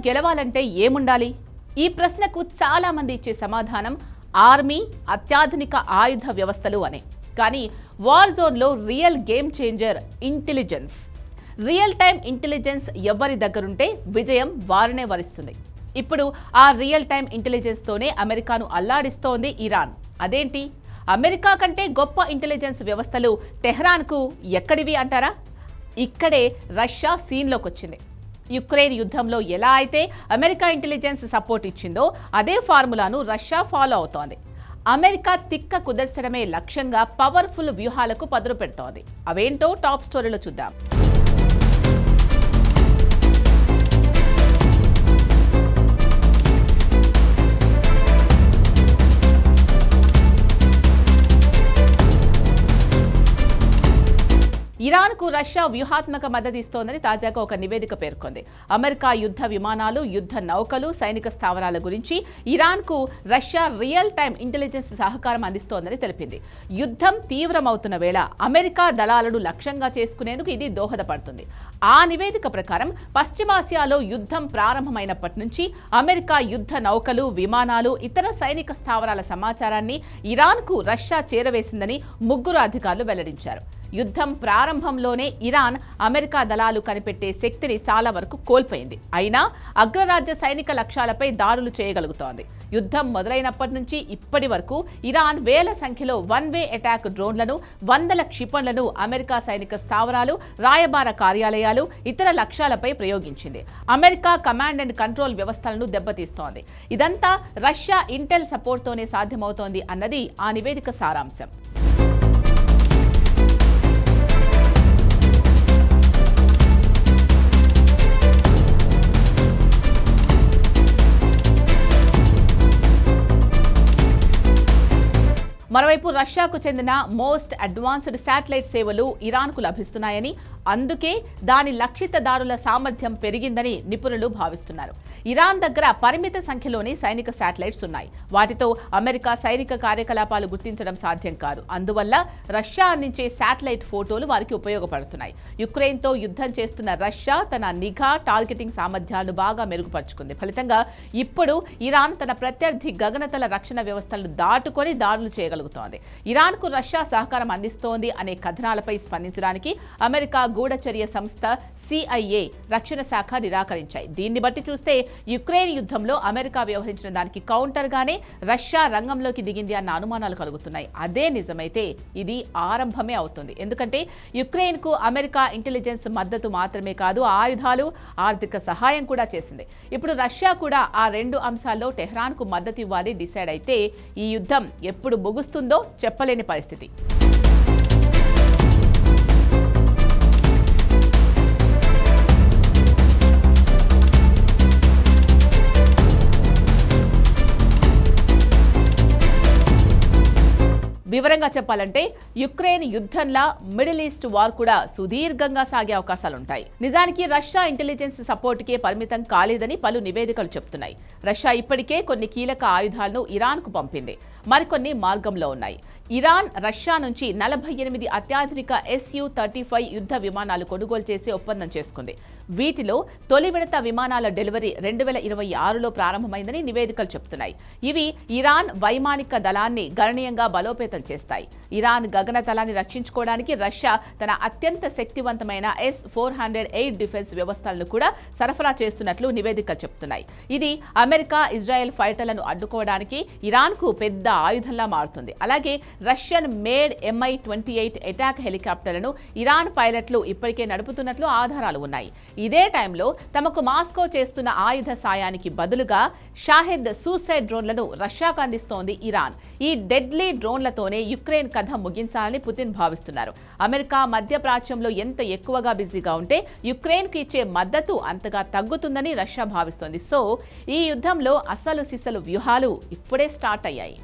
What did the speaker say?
గెలవాలంటే ఏముండాలి? ఈ ప్రశ్నకు చాలా మంది ఇచ్చే సమాధానం ఆర్మీ, అత్యాధునిక ఆయుధ వ్యవస్థలు అనే. కానీ వార్ జోన్లో real game changer intelligence. Real time intelligence ఎవరి దగ్గరుంటే విజయం వారినే వరిస్తుంది. ఇప్పుడు ఆ రియల్ టైం ఇంటెలిజెన్స్తోనే అమెరికాను అల్లాడిస్తోంది ఇరాన్. అదేంటి? అమెరికా కంటే గొప్ప ఇంటెలిజెన్స్ వ్యవస్థలు టెహ్రాన్కు ఎక్కడివి అంటారా? ఇక్కడే రష్యా సీన్లోకి వచ్చింది. యుక్రెయిన్ యుద్ధంలో ఎలా అయితే అమెరికా ఇంటెలిజెన్స్ సపోర్ట్ ఇచ్చిందో అదే ఫార్ములాను రష్యా ఫాలో అవుతోంది. అమెరికా తిక్క కుదర్చడమే లక్ష్యంగా పవర్ఫుల్ వ్యూహాలకు పదును పెడుతోంది. అవేంటో టాప్ స్టోరీలో చూద్దాం. ఇరాన్కు రష్యా వ్యూహాత్మక మద్దతు ఇస్తోందని తాజాగా ఒక నివేదిక పేర్కొంది. అమెరికా యుద్ధ విమానాలు, యుద్ధ నౌకలు, సైనిక స్థావరాల గురించి ఇరాన్కు రష్యా రియల్ టైం ఇంటెలిజెన్స్ సహకారం అందిస్తోందని తెలిపింది. యుద్ధం తీవ్రమవుతున్న వేళ అమెరికా దళాలను లక్ష్యంగా చేసుకునేందుకు ఇది దోహదపడుతుంది. ఆ నివేదిక ప్రకారం పశ్చిమాసియాలో యుద్ధం ప్రారంభమైనప్పటి నుంచి అమెరికా యుద్ధ నౌకలు, విమానాలు, ఇతర సైనిక స్థావరాల సమాచారాన్ని ఇరాన్కు రష్యా చేరవేసిందని ముగ్గురు అధికారులు వెల్లడించారు. యుద్ధం ప్రారంభంలోనే ఇరాన్ అమెరికా దళాలు కనిపెట్టే శక్తిని చాలా వరకు కోల్పోయింది. అయినా అగ్రరాజ్య సైనిక లక్ష్యాలపై దాడులు చేయగలుగుతోంది. యుద్ధం మొదలైనప్పటి నుంచి ఇప్పటి వరకు ఇరాన్ వేల సంఖ్యలో వన్ వే అటాక్ డ్రోన్లను, వందల క్షిపణులను అమెరికా సైనిక స్థావరాలు, రాయబార కార్యాలయాలు, ఇతర లక్ష్యాలపై ప్రయోగించింది. అమెరికా కమాండ్ అండ్ కంట్రోల్ వ్యవస్థలను దెబ్బతీస్తోంది. ఇదంతా రష్యా ఇంటెల్ సపోర్ట్తోనే సాధ్యమవుతోంది అన్నది ఆ నివేదిక సారాంశం. మరోవైపు రష్యాకు చెందిన మోస్ట్ అడ్వాన్స్డ్ శాటిలైట్ సేవలు ఇరాన్కు లభిస్తున్నాయని, అందుకే దాని లక్షిత దాడుల సామర్థ్యం పెరిగిందని నిపుణులు భావిస్తున్నారు. ఇరాన్ దగ్గర పరిమిత సంఖ్యలోని సైనిక శాటిలైట్స్ ఉన్నాయి. వాటితో అమెరికా సైనిక కార్యకలాపాలు గుర్తించడం సాధ్యం కాదు. అందువల్ల రష్యా అందించే శాటిలైట్ ఫోటోలు వారికి ఉపయోగపడుతున్నాయి. యుక్రెయిన్తో యుద్ధం చేస్తున్న రష్యా తన నిఘా, టార్గెటింగ్ సామర్థ్యాలను బాగా మెరుగుపరుచుకుంది. ఫలితంగా ఇప్పుడు ఇరాన్ తన ప్రత్యర్థి గగనతల రక్షణ వ్యవస్థలను దాటుకొని దాడులు చేయగలుగుతుంది. ఇరాన్కు రష్యా సహకారం అందిస్తోంది అనే కథనాలపై స్పందించడానికి అమెరికా గూఢచర్య సంస్థ CIA, రక్షణ శాఖ నిరాకరించాయి. దీన్ని బట్టి చూస్తే యుక్రెయిన్ యుద్ధంలో అమెరికా వ్యవహరించిన దానికి కౌంటర్ గానే రష్యా రంగంలోకి దిగింది అన్న అనుమానాలు కలుగుతున్నాయి. అదే నిజమైతే ఇది ఆరంభమే అవుతుంది. ఎందుకంటే యుక్రెయిన్ కు అమెరికా ఇంటెలిజెన్స్ మద్దతు మాత్రమే కాదు, ఆయుధాలు, ఆర్థిక సహాయం కూడా చేసింది. ఇప్పుడు రష్యా కూడా ఆ రెండు అంశాల్లో టెహ్రాన్ కు మద్దతు ఇవ్వాలి డిసైడ్ అయితే ఈ యుద్ధం ఎప్పుడు ముగుస్తుందో చెప్పలేని పరిస్థితి. వివరంగా చెప్పాలంటే యుక్రెయిన్ యుద్ధంలా మిడిల్ ఈస్ట్ వార్ కూడా సుదీర్ఘంగా సాగే అవకాశాలుంటాయి. నిజానికి రష్యా ఇంటెలిజెన్స్ సపోర్టుకే పరిమితం కాలేదని పలు నివేదికలు చెప్తున్నాయి. రష్యా ఇప్పటికే కొన్ని కీలక ఆయుధాలను ఇరాన్కు పంపింది. మరికొన్ని మార్గంలో ఉన్నాయి. ఇరాన్ రష్యా నుంచి 48 అత్యాధునిక Su-35 యుద్ధ విమానాలు కొనుగోలు చేసి ఒప్పందం చేసుకుంది. వీటిలో తొలి విడత విమానాల డెలివరీ 2026లో ప్రారంభమైందని నివేదికలు చెప్తున్నాయి. ఇవి ఇరాన్ వైమానిక దళాన్ని గణనీయంగా బలోపేతం చేస్తాయి. ఇరాన్ గగనతలాన్ని రక్షించుకోవడానికి రష్యా తన అత్యంత శక్తివంతమైన S-400 డిఫెన్స్ వ్యవస్థలను కూడా సరఫరా చేస్తున్నట్లు నివేదికలు చెప్తున్నాయి. ఇది అమెరికా, ఇజ్రాయెల్ ఫైటర్లను అడ్డుకోవడానికి ఇరాన్కు పెద్ద ఆయుధంలా మారుతుంది. అలాగే రష్యన్ మేడ్ Mi-28 అటాక్ హెలికాప్టర్లను ఇరాన్ పైలట్లు ఇప్పటికే నడుపుతున్నట్లు ఆధారాలు ఉన్నాయి. ఇదే టైంలో తమకు మాస్కో చేస్తున్న ఆయుధ సాయానికి బదులుగా షాహెద్ సూసైడ్ డ్రోన్లను రష్యాకు అందిస్తోంది ఇరాన్. ఈ డెడ్లీ డ్రోన్లతోనే యుక్రెయిన్ కథ ముగించాలని పుతిన్ భావిస్తున్నారు. అమెరికా మధ్యప్రాచ్యంలో ఎంత ఎక్కువగా బిజీగా ఉంటే యుక్రెయిన్కు ఇచ్చే మద్దతు అంతగా తగ్గుతుందని రష్యా భావిస్తోంది. సో ఈ యుద్ధంలో అసలు సిసలు వ్యూహాలు ఇప్పుడే స్టార్ట్ అయ్యాయి.